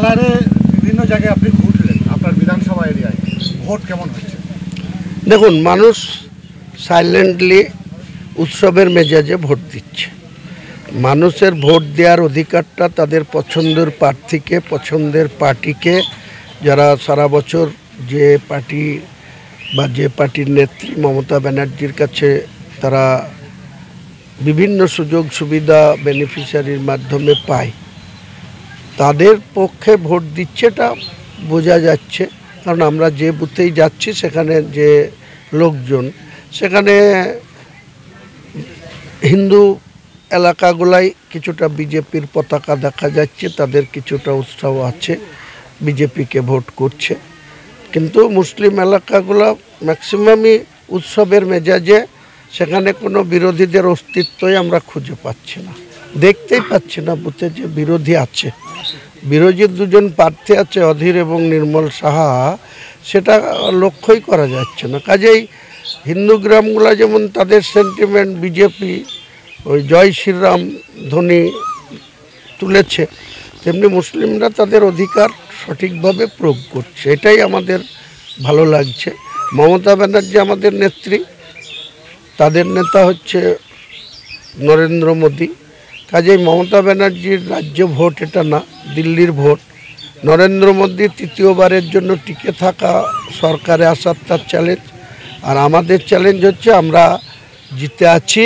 সালারে বিভিন্ন জায়গায় আপনি ঘুরলেন, আপনার বিধানসভা এরিয়ায় ভোট কেমন হচ্ছে? দেখুন, মানুষ সাইলেন্টলি উৎসবের মেজাজে ভোট দিচ্ছে। মানুষের ভোট দেওয়ার অধিকারটা তাদের পছন্দের প্রার্থীকে, পছন্দের পার্টিকে, যারা সারা বছর যে পার্টি বা যে পার্টির নেত্রী মমতা ব্যানার্জির কাছে তারা বিভিন্ন সুযোগ সুবিধা বেনিফিশিয়ারির মাধ্যমে পায়, তাদের পক্ষে ভোট দিচ্ছে, এটা বোঝা যাচ্ছে। কারণ আমরা যে বুথেই যাচ্ছি সেখানে যে লোকজন, সেখানে হিন্দু এলাকাগুলাই কিছুটা বিজেপির পতাকা দেখা যাচ্ছে, তাদের কিছুটা উৎসাহ আছে, বিজেপিকে ভোট করছে। কিন্তু মুসলিম এলাকাগুলো ম্যাক্সিমামই উৎসবের মেজাজে, সেখানে কোনো বিরোধীদের অস্তিত্বই আমরা খুঁজে পাচ্ছি না, দেখতেই পাচ্ছি না বুথে যে বিরোধী আছে। বিরোধী দুজন প্রার্থী আছে, অধীর এবং নির্মল সাহা, সেটা লক্ষ্যই করা যাচ্ছে না। কাজেই হিন্দু গ্রামগুলো যেমন তাদের সেন্টিমেন্ট বিজেপি ওই জয় শ্রীরাম ধ্বনি তুলেছে, তেমনি মুসলিমরা তাদের অধিকার সঠিকভাবে প্রয়োগ করছে, এটাই আমাদের ভালো লাগছে। মমতা ব্যানার্জি আমাদের নেত্রী, তাদের নেতা হচ্ছে নরেন্দ্র মোদী। কাজেই মমতা ব্যানার্জির রাজ্য ভোট এটা না, দিল্লির ভোট। নরেন্দ্র মোদী তৃতীয়বারের জন্য টিকে থাকা, সরকারে আসার তার চ্যালেঞ্জ। আর আমাদের চ্যালেঞ্জ হচ্ছে আমরা জিতে আছি।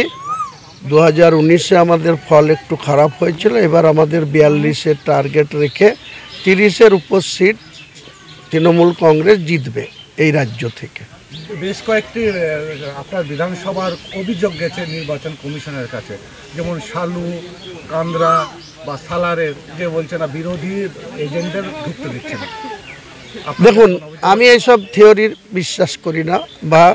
2019-এ আমাদের ফল একটু খারাপ হয়েছিল, এবার আমাদের 42-এর টার্গেট রেখে 30-এর উপর সিট তৃণমূল কংগ্রেস জিতবে এই রাজ্য থেকে। বেশ কয়েকটি আপনার বিধানসভার অভিযোগ গেছে নির্বাচন কমিশনের কাছে, যেমন শালু, কান্দ্রা বা সালারের, যে বলছে না বিরোধী এজেন্টদের ঢুকতে দিচ্ছে না। দেখুন, আমি এইসব থিওরির বিশ্বাস করি না, বা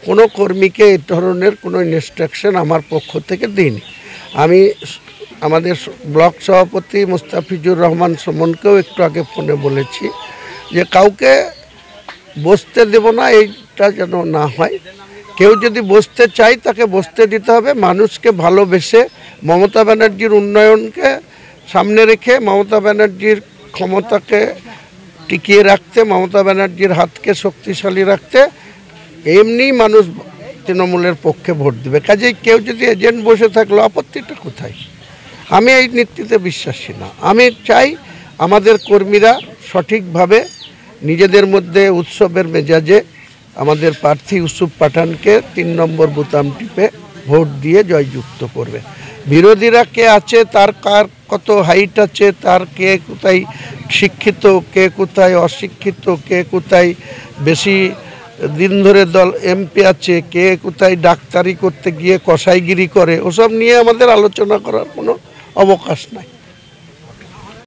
কোনো কর্মীকে এই ধরনের কোনো ইনস্ট্রাকশন আমার পক্ষ থেকে দিইনি। আমি আমাদের ব্লক সভাপতি মুস্তাফিজুর রহমান সুমনকেও একটু আগে ফোনে বলেছি যে কাউকে বসতে দেব না, এইটা যেন না হয়। কেউ যদি বসতে চায় তাকে বসতে দিতে হবে। মানুষকে ভালোবেসে, মমতা ব্যানার্জির উন্নয়নকে সামনে রেখে, মমতা ব্যানার্জির ক্ষমতাকে টিকিয়ে রাখতে, মমতা ব্যানার্জির হাতকে শক্তিশালী রাখতে এমনি মানুষ তৃণমূলের পক্ষে ভোট দেবে। কাজেই কেউ যদি এজেন্ট বসে থাকলো, আপত্তিটা কোথায়? আমি এই নীতিতে বিশ্বাসী না। আমি চাই আমাদের কর্মীরা সঠিকভাবে নিজেদের মধ্যে উৎসবের মেজাজে আমাদের প্রার্থী ইউসুফ পাঠানকে 3 নম্বর বোতাম টিপে ভোট দিয়ে জয়যুক্ত করবে। বিরোধীরা কে আছে, তার কার কত হাইট আছে, তার কে কোথায় শিক্ষিত, কে কোথায় অশিক্ষিত, কে কোথায় বেশি দিন ধরে দল এমপি আছে, কে কোথায় ডাক্তারি করতে গিয়ে কসাইগিরি করে, ওসব নিয়ে আমাদের আলোচনা করার কোনো অবকাশ নাই।